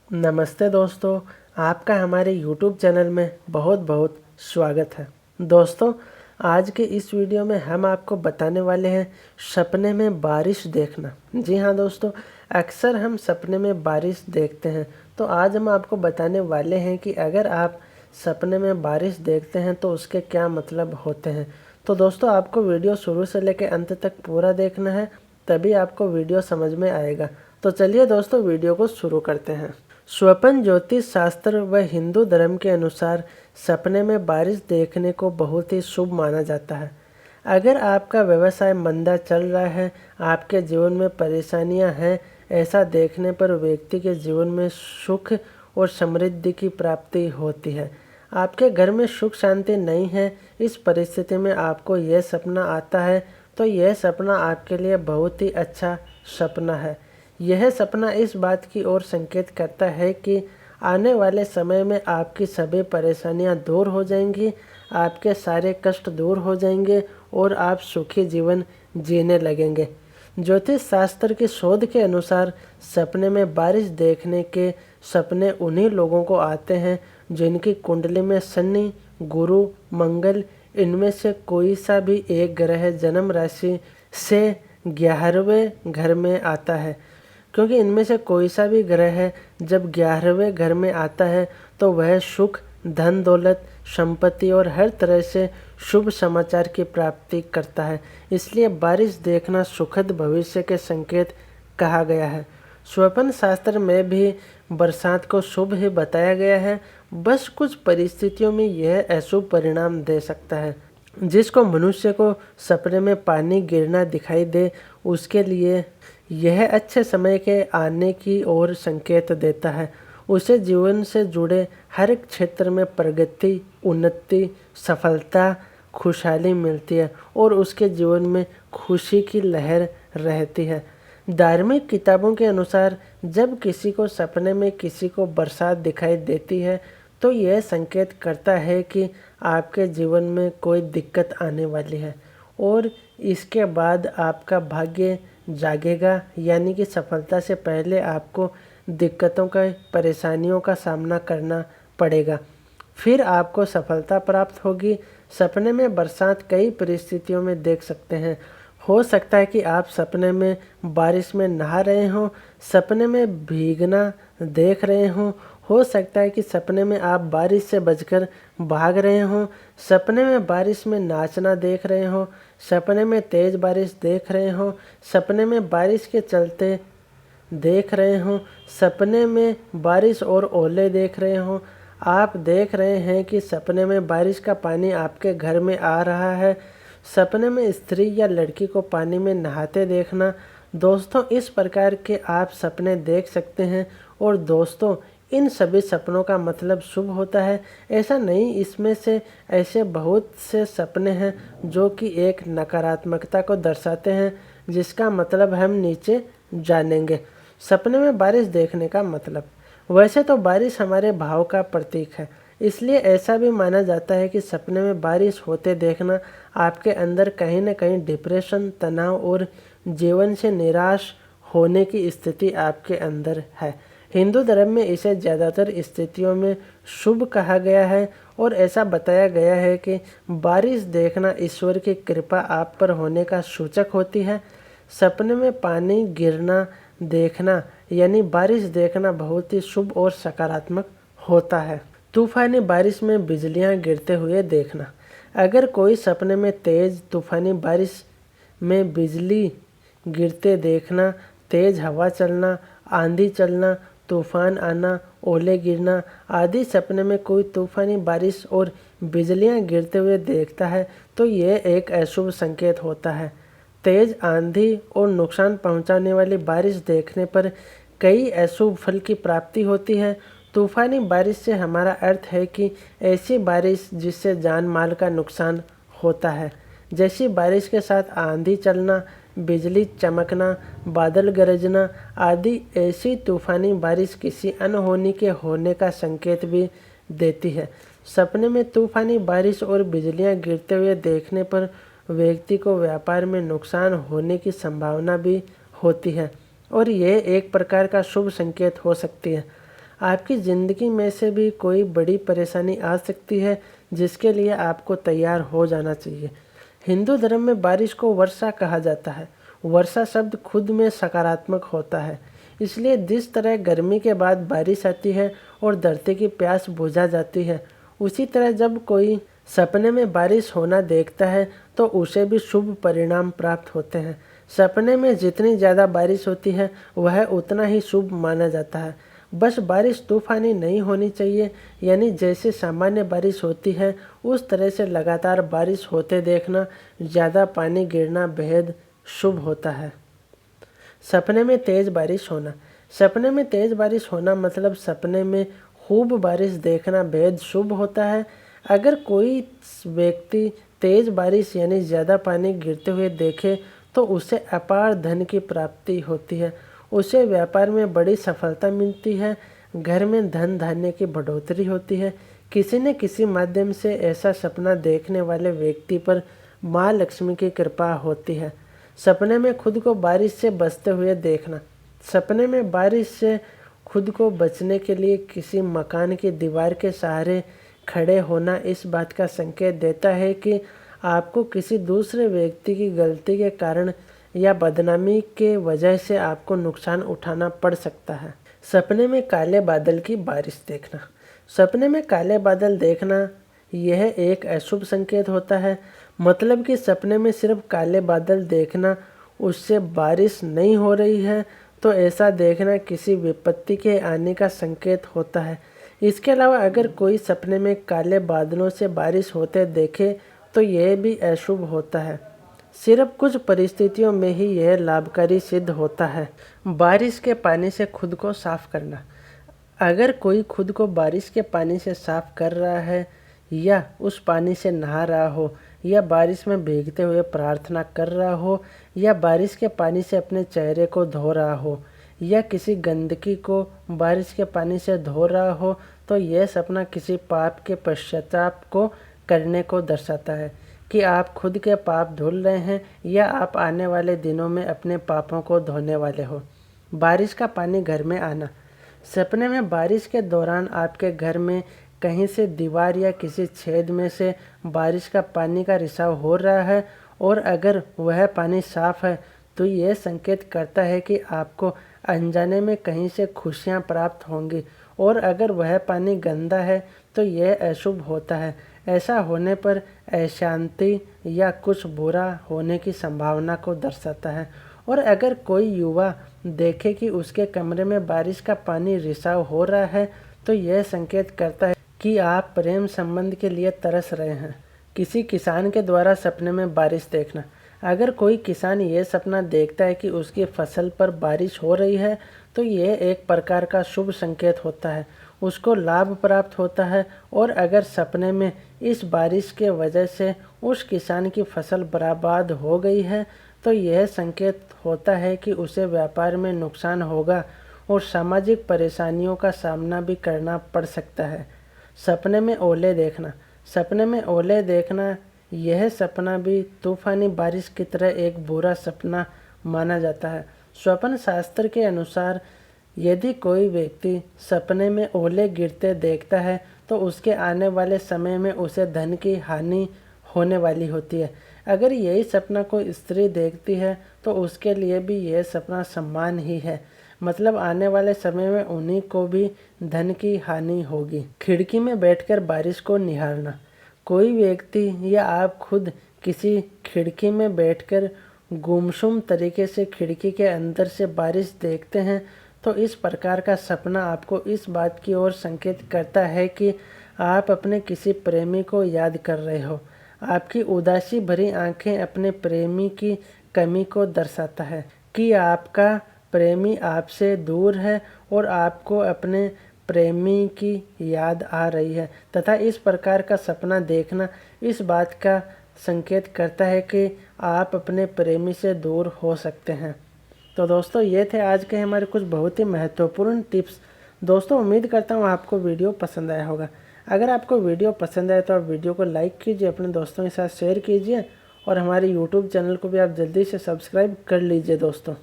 नमस्ते दोस्तों, आपका हमारे YouTube चैनल में बहुत बहुत स्वागत है। दोस्तों, आज के इस वीडियो में हम आपको बताने वाले हैं सपने में बारिश देखना। जी हाँ दोस्तों, अक्सर हम सपने में बारिश देखते हैं। तो आज हम आपको बताने वाले हैं कि अगर आप सपने में बारिश देखते हैं तो उसके क्या मतलब होते हैं। तो दोस्तों, आपको वीडियो शुरू से लेकर अंत तक पूरा देखना है, तभी आपको वीडियो समझ में आएगा। तो चलिए दोस्तों, वीडियो को शुरू करते हैं। स्वप्न ज्योतिष शास्त्र व हिंदू धर्म के अनुसार सपने में बारिश देखने को बहुत ही शुभ माना जाता है। अगर आपका व्यवसाय मंदा चल रहा है, आपके जीवन में परेशानियां हैं, ऐसा देखने पर व्यक्ति के जीवन में सुख और समृद्धि की प्राप्ति होती है। आपके घर में सुख शांति नहीं है, इस परिस्थिति में आपको यह सपना आता है तो यह सपना आपके लिए बहुत ही अच्छा सपना है। यह सपना इस बात की ओर संकेत करता है कि आने वाले समय में आपकी सभी परेशानियां दूर हो जाएंगी, आपके सारे कष्ट दूर हो जाएंगे और आप सुखी जीवन जीने लगेंगे। ज्योतिष शास्त्र की शोध के अनुसार सपने में बारिश देखने के सपने उन्हीं लोगों को आते हैं जिनकी कुंडली में शनि, गुरु, मंगल इनमें से कोई सा भी एक ग्रह जन्म राशि से 11वें घर में आता है। क्योंकि इनमें से कोई सा भी ग्रह जब 11वें घर में आता है तो वह सुख, धन दौलत, संपत्ति और हर तरह से शुभ समाचार की प्राप्ति करता है। इसलिए बारिश देखना सुखद भविष्य के संकेत कहा गया है। स्वप्न शास्त्र में भी बरसात को शुभ ही बताया गया है, बस कुछ परिस्थितियों में यह अशुभ परिणाम दे सकता है। जिसको मनुष्य को सपने में पानी गिरना दिखाई दे, उसके लिए यह अच्छे समय के आने की ओर संकेत देता है। उसे जीवन से जुड़े हर एक क्षेत्र में प्रगति, उन्नति, सफलता, खुशहाली मिलती है और उसके जीवन में खुशी की लहर रहती है। धार्मिक किताबों के अनुसार जब किसी को सपने में किसी को बरसात दिखाई देती है तो यह संकेत करता है कि आपके जीवन में कोई दिक्कत आने वाली है और इसके बाद आपका भाग्य जागेगा, यानी कि सफलता से पहले आपको दिक्कतों का, परेशानियों का सामना करना पड़ेगा, फिर आपको सफलता प्राप्त होगी। सपने में बरसात कई परिस्थितियों में देख सकते हैं। हो सकता है कि आप सपने में बारिश में नहा रहे हों, सपने में भीगना देख रहे हों। हो सकता है कि सपने में आप बारिश से बचकर भाग रहे हों, सपने में बारिश में नाचना देख रहे हों, सपने में तेज़ बारिश देख रहे हों, सपने में बारिश के चलते देख रहे हों, सपने में बारिश और ओले देख रहे हों। आप देख रहे हैं कि सपने में बारिश का पानी आपके घर में आ रहा है, सपने में स्त्री या लड़की को पानी में नहाते देखना। दोस्तों, इस प्रकार के आप सपने देख सकते हैं और दोस्तों, इन सभी सपनों का मतलब शुभ होता है ऐसा नहीं। इसमें से ऐसे बहुत से सपने हैं जो कि एक नकारात्मकता को दर्शाते हैं, जिसका मतलब हम नीचे जानेंगे। सपने में बारिश देखने का मतलब, वैसे तो बारिश हमारे भाव का प्रतीक है, इसलिए ऐसा भी माना जाता है कि सपने में बारिश होते देखना आपके अंदर कहीं न कहीं डिप्रेशन, तनाव और जीवन से निराश होने की स्थिति आपके अंदर है। हिंदू धर्म में इसे ज़्यादातर स्थितियों में शुभ कहा गया है और ऐसा बताया गया है कि बारिश देखना ईश्वर की कृपा आप पर होने का सूचक होती है। सपने में पानी गिरना देखना यानी बारिश देखना बहुत ही शुभ और सकारात्मक होता है। तूफानी बारिश में बिजलियां गिरते हुए देखना, अगर कोई सपने में तेज़ तूफानी बारिश में बिजली गिरते देखना, तेज़ हवा चलना, आंधी चलना, तूफान आना, ओले गिरना आदि सपने में कोई तूफानी बारिश और बिजलियां गिरते हुए देखता है तो यह एक अशुभ संकेत होता है। तेज़ आंधी और नुकसान पहुंचाने वाली बारिश देखने पर कई अशुभ फल की प्राप्ति होती है। तूफानी बारिश से हमारा अर्थ है कि ऐसी बारिश जिससे जान माल का नुकसान होता है, जैसी बारिश के साथ आंधी चलना, बिजली चमकना, बादल गरजना आदि। ऐसी तूफानी बारिश किसी अनहोनी के होने का संकेत भी देती है। सपने में तूफानी बारिश और बिजलियां गिरते हुए देखने पर व्यक्ति को व्यापार में नुकसान होने की संभावना भी होती है और यह एक प्रकार का शुभ संकेत हो सकती है। आपकी ज़िंदगी में से भी कोई बड़ी परेशानी आ सकती है जिसके लिए आपको तैयार हो जाना चाहिए। हिंदू धर्म में बारिश को वर्षा कहा जाता है। वर्षा शब्द खुद में सकारात्मक होता है, इसलिए जिस तरह गर्मी के बाद बारिश आती है और धरती की प्यास बुझा जाती है, उसी तरह जब कोई सपने में बारिश होना देखता है तो उसे भी शुभ परिणाम प्राप्त होते हैं। सपने में जितनी ज़्यादा बारिश होती है वह उतना ही शुभ माना जाता है। बस बारिश तूफानी नहीं होनी चाहिए, यानी जैसे सामान्य बारिश होती है उस तरह से लगातार बारिश होते देखना, ज़्यादा पानी गिरना बेहद शुभ होता है। सपने में तेज़ बारिश होना। सपने में तेज़ बारिश होना मतलब सपने में खूब बारिश देखना बेहद शुभ होता है। अगर कोई व्यक्ति तेज़ बारिश यानी ज़्यादा पानी गिरते हुए देखे तो उसे अपार धन की प्राप्ति होती है, उसे व्यापार में बड़ी सफलता मिलती है, घर में धन धान्य की बढ़ोतरी होती है। किसी न किसी माध्यम से ऐसा सपना देखने वाले व्यक्ति पर माँ लक्ष्मी की कृपा होती है। सपने में खुद को बारिश से बचते हुए देखना। सपने में बारिश से खुद को बचने के लिए किसी मकान की दीवार के सहारे खड़े होना इस बात का संकेत देता है कि आपको किसी दूसरे व्यक्ति की गलती के कारण या बदनामी के वजह से आपको नुकसान उठाना पड़ सकता है। सपने में काले बादल की बारिश देखना। सपने में काले बादल देखना यह एक अशुभ संकेत होता है। मतलब कि सपने में सिर्फ काले बादल देखना, उससे बारिश नहीं हो रही है तो ऐसा देखना किसी विपत्ति के आने का संकेत होता है। इसके अलावा अगर कोई सपने में काले बादलों से बारिश होते देखे तो यह भी अशुभ होता है। सिर्फ कुछ परिस्थितियों में ही यह लाभकारी सिद्ध होता है। बारिश के पानी से खुद को साफ करना। अगर कोई खुद को बारिश के पानी से साफ कर रहा है या उस पानी से नहा रहा हो या बारिश में भीगते हुए प्रार्थना कर रहा हो या बारिश के पानी से अपने चेहरे को धो रहा हो या किसी गंदगी को बारिश के पानी से धो रहा हो तो यह सपना किसी पाप के पश्चाताप को करने को दर्शाता है कि आप खुद के पाप धुल रहे हैं या आप आने वाले दिनों में अपने पापों को धोने वाले हो। बारिश का पानी घर में आना। सपने में बारिश के दौरान आपके घर में कहीं से दीवार या किसी छेद में से बारिश का पानी का रिसाव हो रहा है और अगर वह पानी साफ है तो यह संकेत करता है कि आपको अनजाने में कहीं से खुशियां प्राप्त होंगी, और अगर वह पानी गंदा है तो यह अशुभ होता है। ऐसा होने पर अशांति या कुछ बुरा होने की संभावना को दर्शाता है। और अगर कोई युवा देखे कि उसके कमरे में बारिश का पानी रिसाव हो रहा है तो यह संकेत करता है कि आप प्रेम संबंध के लिए तरस रहे हैं। किसी किसान के द्वारा सपने में बारिश देखना। अगर कोई किसान ये सपना देखता है कि उसकी फसल पर बारिश हो रही है तो यह एक प्रकार का शुभ संकेत होता है, उसको लाभ प्राप्त होता है। और अगर सपने में इस बारिश के वजह से उस किसान की फसल बर्बाद हो गई है तो यह संकेत होता है कि उसे व्यापार में नुकसान होगा और सामाजिक परेशानियों का सामना भी करना पड़ सकता है। सपने में ओले देखना। सपने में ओले देखना यह सपना भी तूफानी बारिश की तरह एक बुरा सपना माना जाता है। स्वप्न शास्त्र के अनुसार यदि कोई व्यक्ति सपने में ओले गिरते देखता है तो उसके आने वाले समय में उसे धन की हानि होने वाली होती है। अगर यही सपना कोई स्त्री देखती है तो उसके लिए भी यह सपना सम्मान ही है, मतलब आने वाले समय में उन्हीं को भी धन की हानि होगी। खिड़की में बैठकर बारिश को निहारना। कोई व्यक्ति या आप खुद किसी खिड़की में बैठकर गुमसुम तरीके से खिड़की के अंदर से बारिश देखते हैं तो इस प्रकार का सपना आपको इस बात की ओर संकेत करता है कि आप अपने किसी प्रेमी को याद कर रहे हो। आपकी उदासी भरी आंखें अपने प्रेमी की कमी को दर्शाता है कि आपका प्रेमी आपसे दूर है और आपको अपने प्रेमी की याद आ रही है, तथा इस प्रकार का सपना देखना इस बात का संकेत करता है कि आप अपने प्रेमी से दूर हो सकते हैं। तो दोस्तों ये थे आज के हमारे कुछ बहुत ही महत्वपूर्ण टिप्स। दोस्तों उम्मीद करता हूँ आपको वीडियो पसंद आया होगा। अगर आपको वीडियो पसंद आए तो आप वीडियो को लाइक कीजिए, अपने दोस्तों के साथ शेयर कीजिए और हमारे यूट्यूब चैनल को भी आप जल्दी से सब्सक्राइब कर लीजिए दोस्तों।